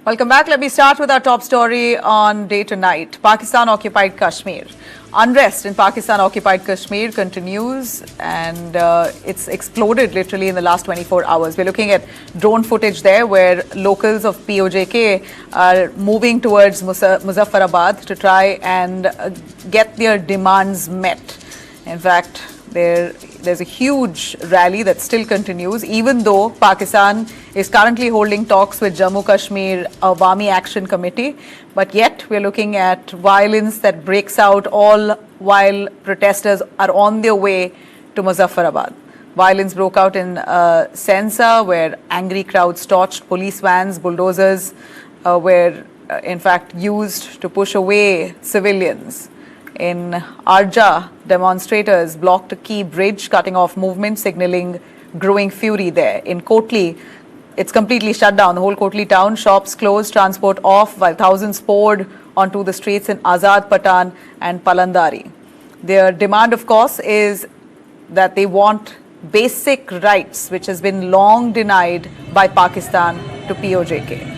Welcome back. Let me start with our top story on Day to Night. Pakistan-occupied Kashmir. Unrest in Pakistan-occupied Kashmir continues, and it's exploded literally in the last 24 hours. We're looking at drone footage there where locals of POJK are moving towards Muzaffarabad to try and get their demands met. In fact, there's a huge rally that still continues, even though Pakistan is currently holding talks with Jammu Kashmir Awami Action Committee. But yet we're looking at violence that breaks out all while protesters are on their way to Muzaffarabad. Violence broke out in Sensa, where angry crowds torched police vans. Bulldozers were in fact used to push away civilians. In Arja, demonstrators blocked a key bridge, cutting off movement, signaling growing fury there. In Kotli, it's completely shut down. The whole Kotli town, shops closed, transport off, while thousands poured onto the streets in Azad Patan and Palandari. Their demand, of course, is that they want basic rights, which has been long denied by Pakistan to POJK.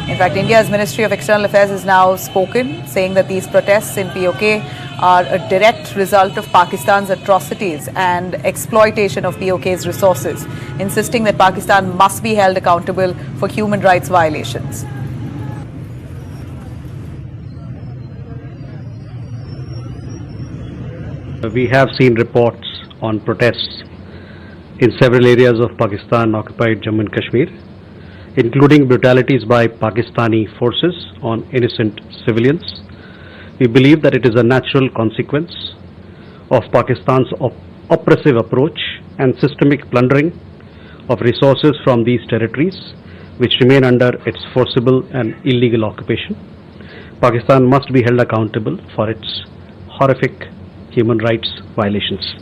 In fact, India's Ministry of External Affairs has now spoken, saying that these protests in POK are a direct result of Pakistan's atrocities and exploitation of POK's resources, insisting that Pakistan must be held accountable for human rights violations. We have seen reports on protests in several areas of Pakistan-occupied Jammu and Kashmir, including brutalities by Pakistani forces on innocent civilians. We believe that it is a natural consequence of Pakistan's oppressive approach and systemic plundering of resources from these territories, which remain under its forcible and illegal occupation. Pakistan must be held accountable for its horrific human rights violations.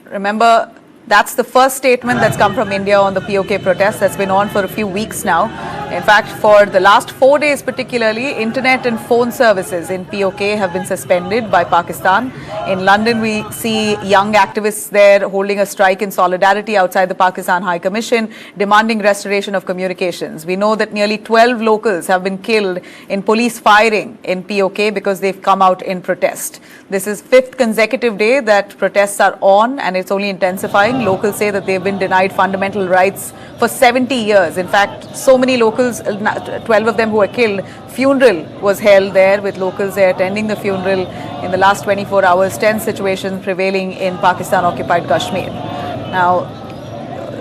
Remember, that's the first statement that's come from India on the POK protest that's been on for a few weeks now. In fact, for the last 4 days particularly, internet and phone services in POK have been suspended by Pakistan. In London, we see young activists there holding a strike in solidarity outside the Pakistan High Commission, demanding restoration of communications. We know that nearly 12 locals have been killed in police firing in POK because they've come out in protest. This is 5th consecutive day that protests are on, and it's only intensifying. Locals say that they've been denied fundamental rights for 70 years. In fact, so many locals, 12 of them who were killed, funeral was held there with locals there attending the funeral. In the last 24 hours, tense situation prevailing in Pakistan-occupied Kashmir. Now,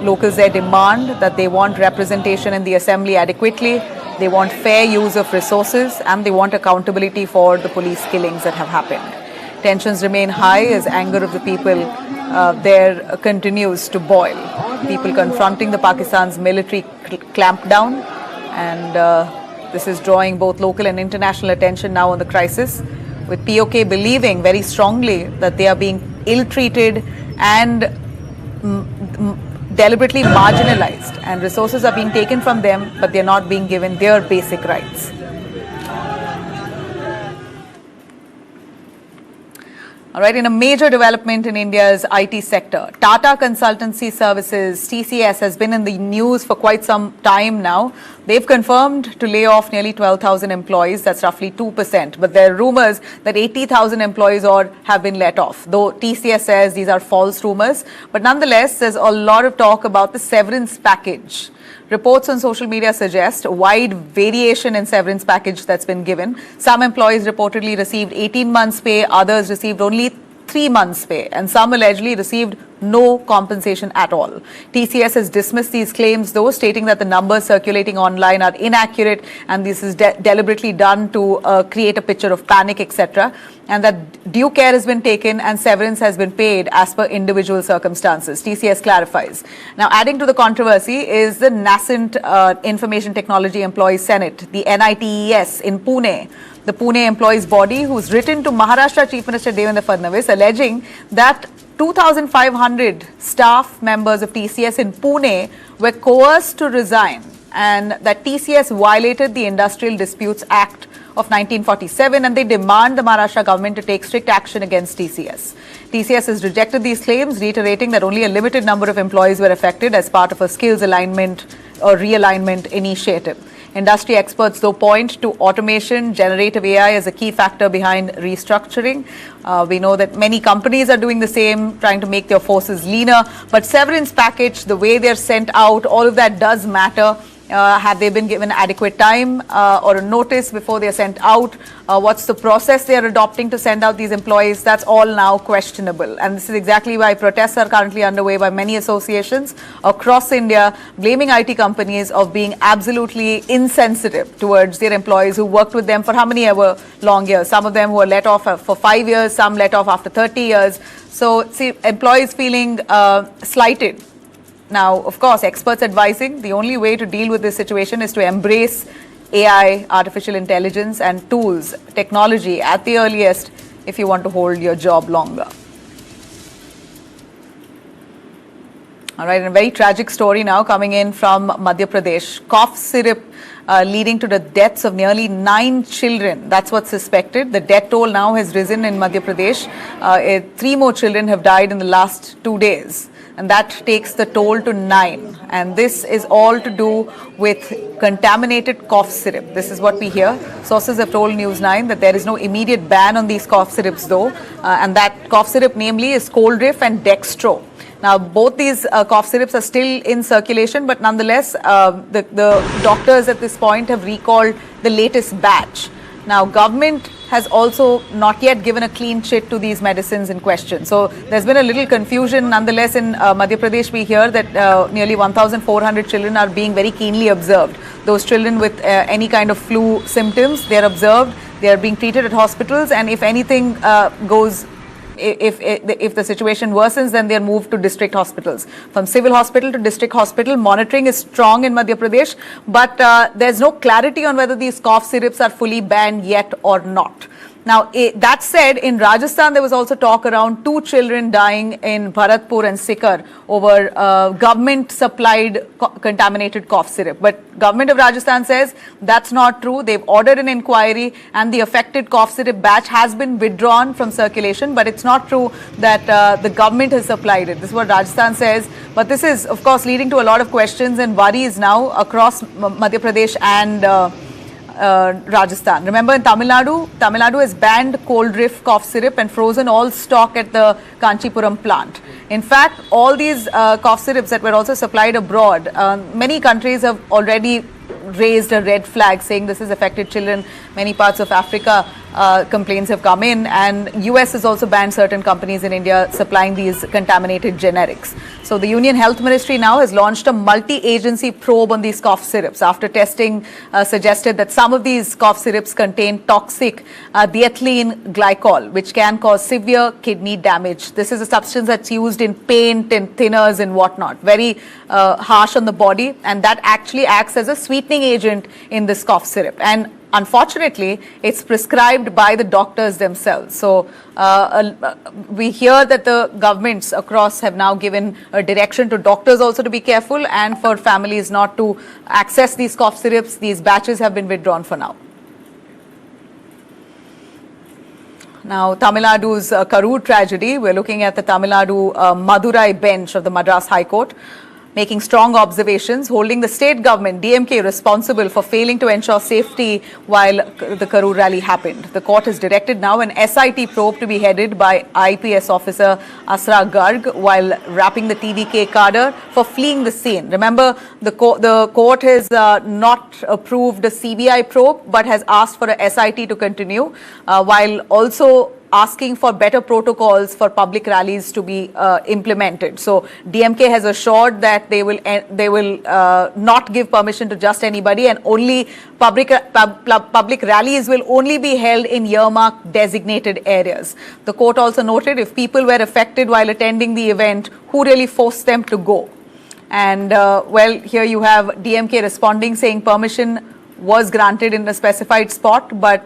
locals there demand that they want representation in the assembly adequately, they want fair use of resources, and they want accountability for the police killings that have happened. Tensions remain high as anger of the people there continues to boil. People confronting the Pakistan's military clampdown, and this is drawing both local and international attention now on the crisis, with POK believing very strongly that they are being ill-treated and deliberately marginalized, and resources are being taken from them, but they're not being given their basic rights. All right, in a major development in India's IT sector, Tata Consultancy Services, TCS, has been in the news for quite some time now. They've confirmed to lay off nearly 12,000 employees, that's roughly 2%. But there are rumors that 80,000 employees have been let off, though TCS says these are false rumors. But nonetheless, there's a lot of talk about the severance package. Reports on social media suggest a wide variation in severance package that's been given. Some employees reportedly received 18 months pay, others received only 3 months pay, and some allegedly received no compensation at all. TCS has dismissed these claims, though, stating that the numbers circulating online are inaccurate and this is deliberately done to create a picture of panic, etc., and that due care has been taken and severance has been paid as per individual circumstances. TCS clarifies. Now, adding to the controversy is the nascent Information Technology Employees Senate, the NITES in Pune. The Pune employees body, who's written to Maharashtra Chief Minister Devendra Fadnavis, alleging that 2,500 staff members of TCS in Pune were coerced to resign, and that TCS violated the Industrial Disputes Act of 1947, and they demand the Maharashtra government to take strict action against TCS. TCS has rejected these claims, reiterating that only a limited number of employees were affected as part of a skills alignment or realignment initiative. Industry experts, though, point to automation, generative AI as a key factor behind restructuring. We know that many companies are doing the same, trying to make their forces leaner. But severance package, the way they're sent out, all of that does matter. Have they been given adequate time or a notice before they're sent out? What's the process they're adopting to send out these employees? That's all now questionable. And this is exactly why protests are currently underway by many associations across India, blaming IT companies of being absolutely insensitive towards their employees who worked with them for how many ever long years. Some of them were let off for 5 years, some let off after 30 years. So, see, employees feeling slighted. Now, of course, experts advising the only way to deal with this situation is to embrace AI, artificial intelligence, and tools, technology at the earliest if you want to hold your job longer. All right, and a very tragic story now coming in from Madhya Pradesh. Cough syrup leading to the deaths of nearly 9 children. That's what's suspected. The death toll now has risen in Madhya Pradesh. 3 more children have died in the last 2 days. And that takes the toll to 9. And this is all to do with contaminated cough syrup. This is what we hear. Sources have told News 9 that there is no immediate ban on these cough syrups, though. And that cough syrup, namely, is Coldriff and Dextro. Now, both these cough syrups are still in circulation, but nonetheless, the doctors at this point have recalled the latest batch. Now, government has also not yet given a clean chit to these medicines in question. So, there's been a little confusion. Nonetheless, in Madhya Pradesh, we hear that nearly 1,400 children are being very keenly observed. Those children with any kind of flu symptoms, they're observed, they're being treated at hospitals, and if anything goes, if the situation worsens, then they're moved to district hospitals. From civil hospital to district hospital, monitoring is strong in Madhya Pradesh, but there's no clarity on whether these cough syrups are fully banned yet or not. Now, that said, in Rajasthan, there was also talk around 2 children dying in Bharatpur and Sikar over government-supplied contaminated cough syrup. But government of Rajasthan says that's not true. They've ordered an inquiry and the affected cough syrup batch has been withdrawn from circulation. But it's not true that the government has supplied it. This is what Rajasthan says. But this is, of course, leading to a lot of questions and worries now across Madhya Pradesh and Rajasthan. Remember, in Tamil Nadu has banned cold riff cough syrup and frozen all stock at the Kanchipuram plant. In fact, all these cough syrups that were also supplied abroad, many countries have already raised a red flag saying this has affected children. Many parts of Africa, complaints have come in, and US has also banned certain companies in India supplying these contaminated generics. So the Union Health Ministry now has launched a multi-agency probe on these cough syrups after testing suggested that some of these cough syrups contain toxic diethylene glycol, which can cause severe kidney damage. This is a substance that's used in paint and thinners and whatnot, very harsh on the body, and that actually acts as a sweetening agent in this cough syrup. And unfortunately, it's prescribed by the doctors themselves. So we hear that the governments across have now given a direction to doctors also to be careful and for families not to access these cough syrups. These batches have been withdrawn for now. Now, Tamil Nadu's Karur tragedy. We're looking at the Tamil Nadu Madurai bench of the Madras High Court, making strong observations, holding the state government, DMK, responsible for failing to ensure safety while the Karur rally happened. The court has directed now an SIT probe to be headed by IPS officer Asra Garg while wrapping the TVK cadre for fleeing the scene. Remember, the court has not approved a CBI probe but has asked for a SIT to continue while also asking for better protocols for public rallies to be implemented. So DMK has assured that they will not give permission to just anybody, and only public rallies will only be held in earmarked designated areas. The court also noted if people were affected while attending the event, who really forced them to go? And well, here you have DMK responding saying permission was granted in a specified spot, but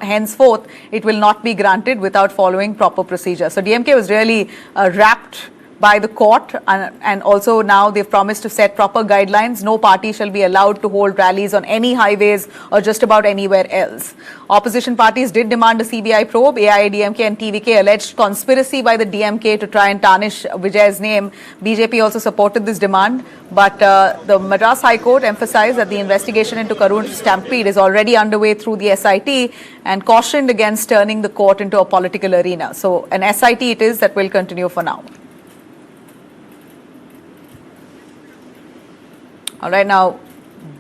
henceforth it will not be granted without following proper procedure. So DMK was really wrapped by the court, and also now they've promised to set proper guidelines. No party shall be allowed to hold rallies on any highways or just about anywhere else. Opposition parties did demand a CBI probe. AIADMK and TVK alleged conspiracy by the DMK to try and tarnish Vijay's name. BJP also supported this demand, but the Madras High Court emphasized that the investigation into Karur stampede is already underway through the SIT and cautioned against turning the court into a political arena. So an SIT it is that will continue for now. All right, now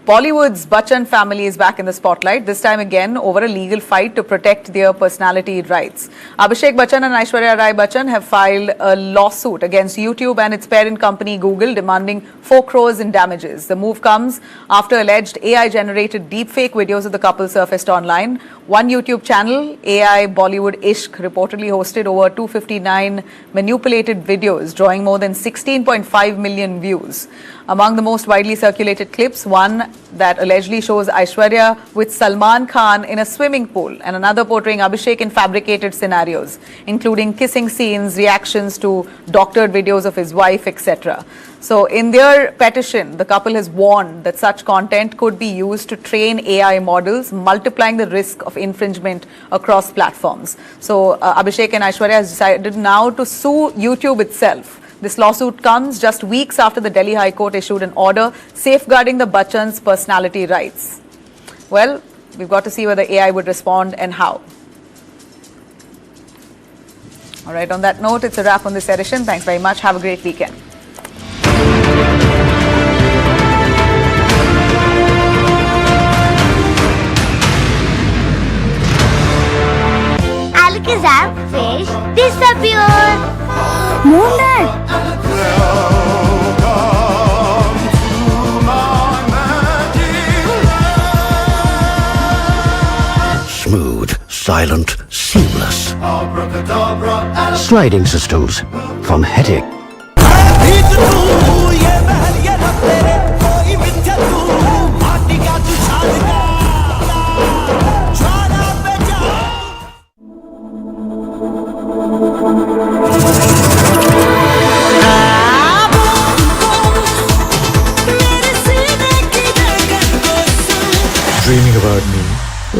Bollywood's Bachchan family is back in the spotlight, this time again over a legal fight to protect their personality rights. Abhishek Bachchan and Aishwarya Rai Bachchan have filed a lawsuit against YouTube and its parent company Google, demanding 4 crores in damages. The move comes after alleged AI-generated deepfake videos of the couple surfaced online. One YouTube channel, AI Bollywood Ishq, reportedly hosted over 259 manipulated videos, drawing more than 16.5 million views. Among the most widely circulated clips, one that allegedly shows Aishwarya with Salman Khan in a swimming pool and another portraying Abhishek in fabricated scenarios, including kissing scenes, reactions to doctored videos of his wife, etc. So in their petition, the couple has warned that such content could be used to train AI models, multiplying the risk of infringement across platforms. So Abhishek and Aishwarya has decided now to sue YouTube itself. This lawsuit comes just weeks after the Delhi High Court issued an order safeguarding the Bachchans' personality rights. Well, we've got to see whether AI would respond and how. All right, on that note, it's a wrap on this edition. Thanks very much. Have a great weekend. Alakazam fish disappear. Moonlight. Smooth, silent, seamless. Sliding systems from headache.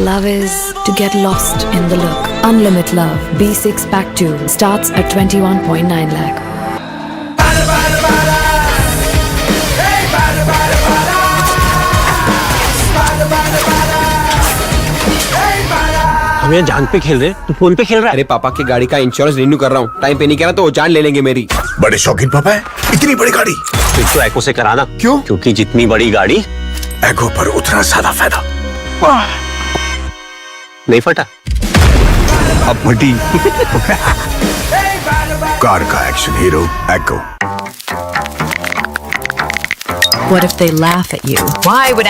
Love is to get lost in the look. Unlimit Love B6 Pack 2 starts at 21.9 lakh. हम यहाँ जान पे खेल रहे, तू phone पे खेल रहा है? अरे पापा की गाड़ी का इंश्योरेंस रिन्यू कर रहा हूँ, टाइम पे नहीं करा तो वो जान ले लेंगे मेरी। बड़े शौकीन पापा है, इतनी बड़ी गाड़ी। तो एको से कराना। क्यों? क्योंकि जितनी बड़ी गाड़ी एको पर उतना ज्यादा फायदा। नहीं फटा अब फटी। कार का action hero echo. What if they laugh at you? Why would